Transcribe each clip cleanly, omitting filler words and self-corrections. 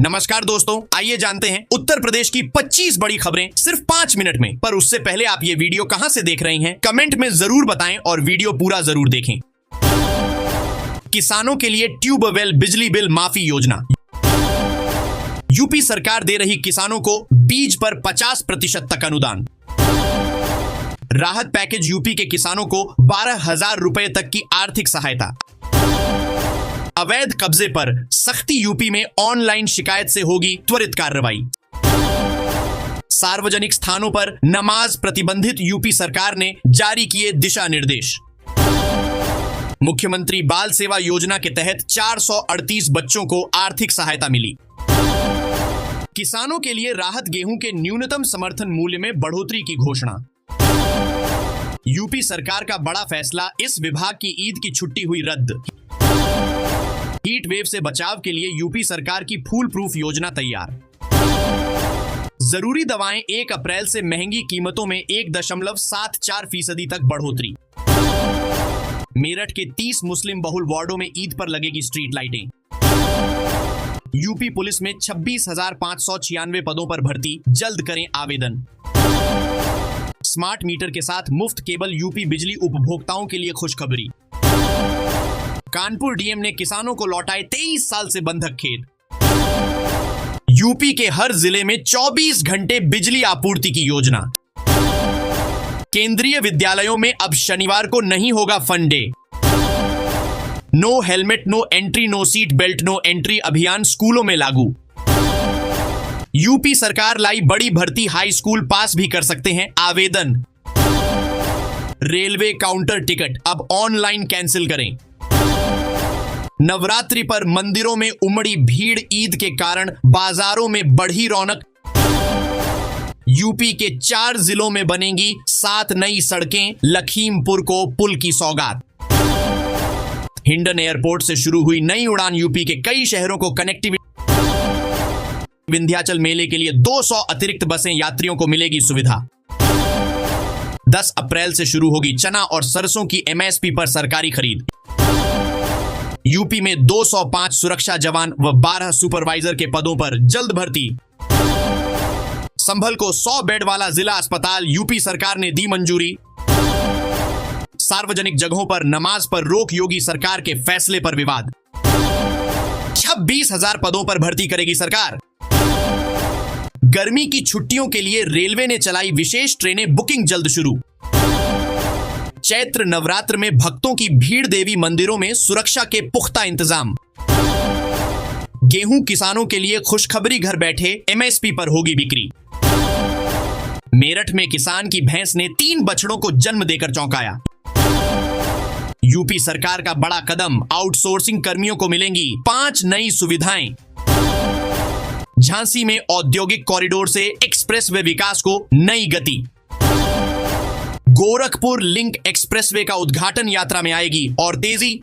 नमस्कार दोस्तों, आइए जानते हैं उत्तर प्रदेश की 25 बड़ी खबरें सिर्फ 5 मिनट में। पर उससे पहले आप ये वीडियो कहां से देख रहे हैं कमेंट में जरूर बताएं और वीडियो पूरा जरूर देखें। किसानों के लिए ट्यूबवेल बिजली बिल माफी योजना। यूपी सरकार दे रही किसानों को बीज पर 50% तक अनुदान। राहत पैकेज, यूपी के किसानों को 12,000 रुपए तक की आर्थिक सहायता। अवैध कब्जे पर सख्ती, यूपी में ऑनलाइन शिकायत से होगी त्वरित कार्रवाई। सार्वजनिक स्थानों पर नमाज प्रतिबंधित, यूपी सरकार ने जारी किए दिशा निर्देश। मुख्यमंत्री बाल सेवा योजना के तहत 438 बच्चों को आर्थिक सहायता मिली। किसानों के लिए राहत, गेहूं के न्यूनतम समर्थन मूल्य में बढ़ोतरी की घोषणा। यूपी सरकार का बड़ा फैसला, इस विभाग की ईद की छुट्टी हुई रद्द। हीट वेव से बचाव के लिए यूपी सरकार की फूल प्रूफ योजना तैयार। जरूरी दवाएं 1 अप्रैल से महंगी कीमतों में 1.74% तक बढ़ोतरी। मेरठ के 30 मुस्लिम बहुल वार्डों में ईद पर लगेगी स्ट्रीट लाइटें। यूपी पुलिस में 26,596 पदों पर भर्ती, जल्द करें आवेदन। स्मार्ट मीटर के साथ मुफ्त केबल, यूपी बिजली उपभोक्ताओं के लिए खुशखबरी। कानपुर डीएम ने किसानों को लौटाए 23 साल से बंधक खेत। यूपी के हर जिले में 24 घंटे बिजली आपूर्ति की योजना। केंद्रीय विद्यालयों में अब शनिवार को नहीं होगा fun day. No helmet no entry, no seat belt no entry अभियान स्कूलों में लागू। यूपी सरकार लाई बड़ी भर्ती, हाई स्कूल पास भी कर सकते हैं आवेदन। रेलवे काउंटर टिकट अब ऑनलाइन कैंसिल करें। नवरात्रि पर मंदिरों में उमड़ी भीड़, ईद के कारण बाजारों में बढ़ी रौनक। यूपी के 4 जिलों में बनेंगी 7 नई सड़कें, लखीमपुर को पुल की सौगात। हिंडन एयरपोर्ट से शुरू हुई नई उड़ान, यूपी के कई शहरों को कनेक्टिविटी। विंध्याचल मेले के लिए 200 अतिरिक्त बसें, यात्रियों को मिलेगी सुविधा। 10 अप्रैल से शुरू होगी चना और सरसों की एमएसपी पर सरकारी खरीद। यूपी में 205 सुरक्षा जवान व 12 सुपरवाइजर के पदों पर जल्द भर्ती। संभल को 100 बेड वाला जिला अस्पताल, यूपी सरकार ने दी मंजूरी। सार्वजनिक जगहों पर नमाज पर रोक, योगी सरकार के फैसले पर विवाद। 26,000 पदों पर भर्ती करेगी सरकार। गर्मी की छुट्टियों के लिए रेलवे ने चलाई विशेष ट्रेनें, बुकिंग जल्द शुरू। चैत्र नवरात्र में भक्तों की भीड़, देवी मंदिरों में सुरक्षा के पुख्ता इंतजाम। गेहूं किसानों के लिए खुशखबरी, घर बैठे एमएसपी पर होगी बिक्री। मेरठ में किसान की भैंस ने 3 बछड़ों को जन्म देकर चौंकाया। यूपी सरकार का बड़ा कदम, आउटसोर्सिंग कर्मियों को मिलेंगी 5 नई सुविधाएं। झांसी में औद्योगिक कॉरिडोर से एक्सप्रेसवे विकास को नई गति। गोरखपुर लिंक एक्सप्रेसवे का उद्घाटन, यात्रा में आएगी और तेजी।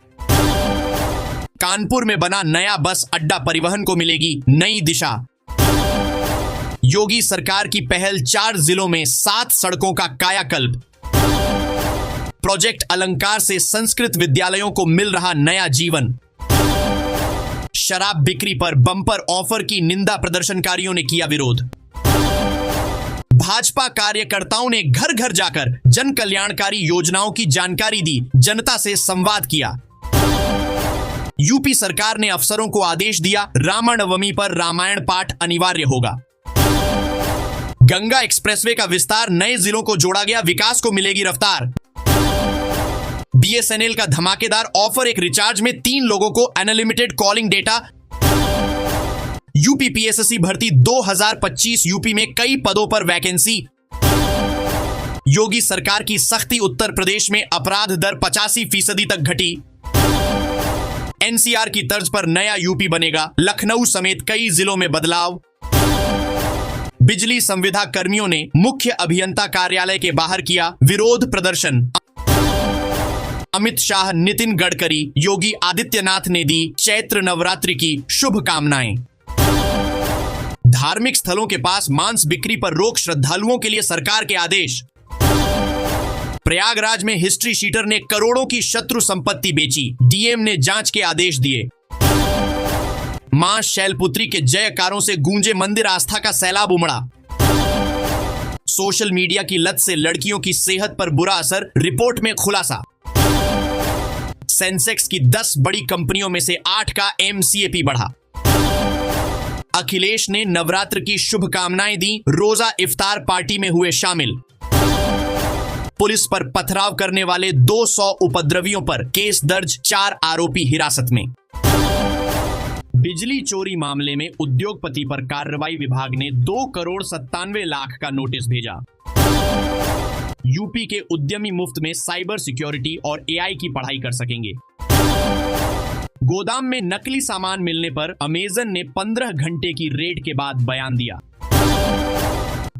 कानपुर में बना नया बस अड्डा, परिवहन को मिलेगी नई दिशा। योगी सरकार की पहल, 4 जिलों में 7 सड़कों का कायाकल्प। प्रोजेक्ट अलंकार से संस्कृत विद्यालयों को मिल रहा नया जीवन। शराब बिक्री पर बम्पर ऑफर की निंदा, प्रदर्शनकारियों ने किया विरोध। भाजपा कार्यकर्ताओं ने घर घर जाकर जन कल्याणकारी योजनाओं की जानकारी दी, जनता से संवाद किया। यूपी सरकार ने अफसरों को आदेश दिया, रामनवमी पर रामायण पाठ अनिवार्य होगा। गंगा एक्सप्रेसवे का विस्तार, नए जिलों को जोड़ा गया, विकास को मिलेगी रफ्तार। बीएसएनएल का धमाकेदार ऑफर, एक रिचार्ज में 3 लोगों को अनलिमिटेड कॉलिंग डेटा। यूपी पीएसएससी भर्ती 2025, यूपी में कई पदों पर वैकेंसी। योगी सरकार की सख्ती, उत्तर प्रदेश में अपराध दर 85% तक घटी। एनसीआर की तर्ज पर नया यूपी बनेगा, लखनऊ समेत कई जिलों में बदलाव। बिजली संविदा कर्मियों ने मुख्य अभियंता कार्यालय के बाहर किया विरोध प्रदर्शन। अमित शाह, नितिन गडकरी, योगी आदित्यनाथ ने दी चैत्र नवरात्रि की शुभकामनाएं। धार्मिक स्थलों के पास मांस बिक्री पर रोक, श्रद्धालुओं के लिए सरकार के आदेश। प्रयागराज में हिस्ट्री शीटर ने करोड़ों की शत्रु संपत्ति बेची, डीएम ने जांच के आदेश दिए। मां शैलपुत्री के जयकारों से गूंजे मंदिर, आस्था का सैलाब उमड़ा। सोशल मीडिया की लत से लड़कियों की सेहत पर बुरा असर, रिपोर्ट में खुलासा। सेंसेक्स की 10 बड़ी कंपनियों में से 8 का MCAP बढ़ा। अखिलेश ने नवरात्र की शुभकामनाएं दी, रोजा इफ्तार पार्टी में हुए शामिल। पुलिस पर पथराव करने वाले 200 उपद्रवियों पर केस दर्ज, 4 आरोपी हिरासत में। बिजली चोरी मामले में उद्योगपति पर कार्रवाई विभाग ने 2 करोड़ 97 लाख का नोटिस भेजा। यूपी के उद्यमी मुफ्त में साइबर सिक्योरिटी और AI की पढ़ाई कर सकेंगे। गोदाम में नकली सामान मिलने पर अमेजन ने 15 घंटे की रेड के बाद बयान दिया।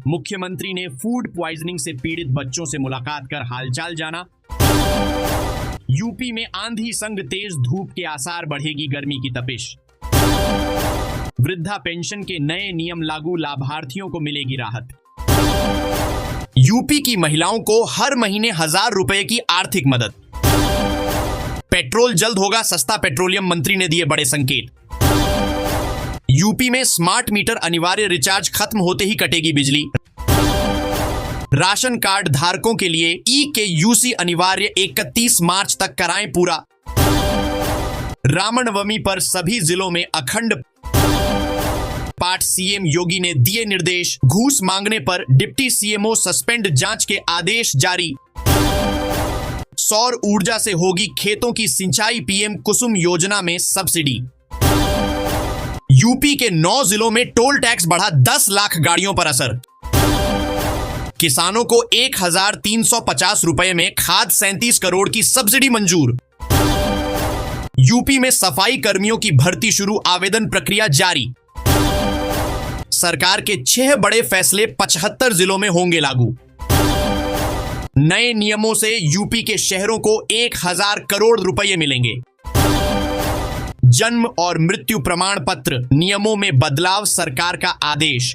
मुख्यमंत्री ने फूड प्वाइजनिंग से पीड़ित बच्चों से मुलाकात कर हालचाल जाना। यूपी में आंधी संग तेज धूप के आसार, बढ़ेगी गर्मी की तपिश। वृद्धा पेंशन के नए नियम लागू, लाभार्थियों को मिलेगी राहत। यूपी की महिलाओं को हर महीने 1000 रुपए की आर्थिक मदद। पेट्रोल जल्द होगा सस्ता, पेट्रोलियम मंत्री ने दिए बड़े संकेत। यूपी में स्मार्ट मीटर अनिवार्य, रिचार्ज खत्म होते ही कटेगी बिजली। राशन कार्ड धारकों के लिए EKYC अनिवार्य, 31 मार्च तक कराएं पूरा। रामनवमी पर सभी जिलों में अखंड पाठ, CM योगी ने दिए निर्देश। घूस मांगने पर डिप्टी CMO सस्पेंड, जांच के आदेश जारी। सौर ऊर्जा से होगी खेतों की सिंचाई, PM कुसुम योजना में सब्सिडी। यूपी के 9 जिलों में टोल टैक्स बढ़ा, 10 लाख गाड़ियों पर असर। किसानों को 1350 रुपए में खाद, 37 करोड़ की सब्सिडी मंजूर। यूपी में सफाई कर्मियों की भर्ती शुरू, आवेदन प्रक्रिया जारी। सरकार के 6 बड़े फैसले 75 जिलों में होंगे लागू। नए नियमों से यूपी के शहरों को 1000 करोड़ रुपए मिलेंगे। जन्म और मृत्यु प्रमाण पत्र नियमों में बदलाव, सरकार का आदेश।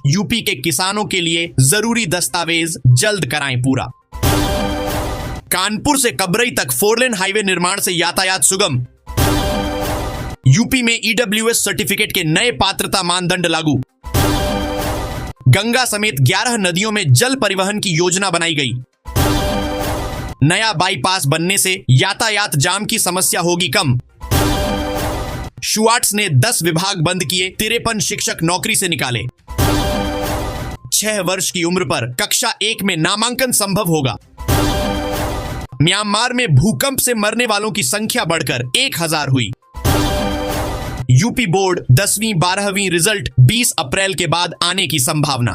यूपी के किसानों के लिए जरूरी दस्तावेज जल्द कराएं पूरा। कानपुर से कबरई तक 4 लेन हाईवे निर्माण से यातायात सुगम। यूपी में EWS सर्टिफिकेट के नए पात्रता मानदंड लागू। गंगा समेत 11 नदियों में जल परिवहन की योजना बनाई गई। नया बाईपास बनने से यातायात जाम की समस्या होगी कम। शुआर्ट्स ने 10 विभाग बंद किए, 53 शिक्षक नौकरी से निकाले। 6 वर्ष की उम्र पर कक्षा 1 में नामांकन संभव होगा। म्यांमार में भूकंप से मरने वालों की संख्या बढ़कर 1000 हुई। यूपी बोर्ड 10वीं 12वीं रिजल्ट 20 अप्रैल के बाद आने की संभावना।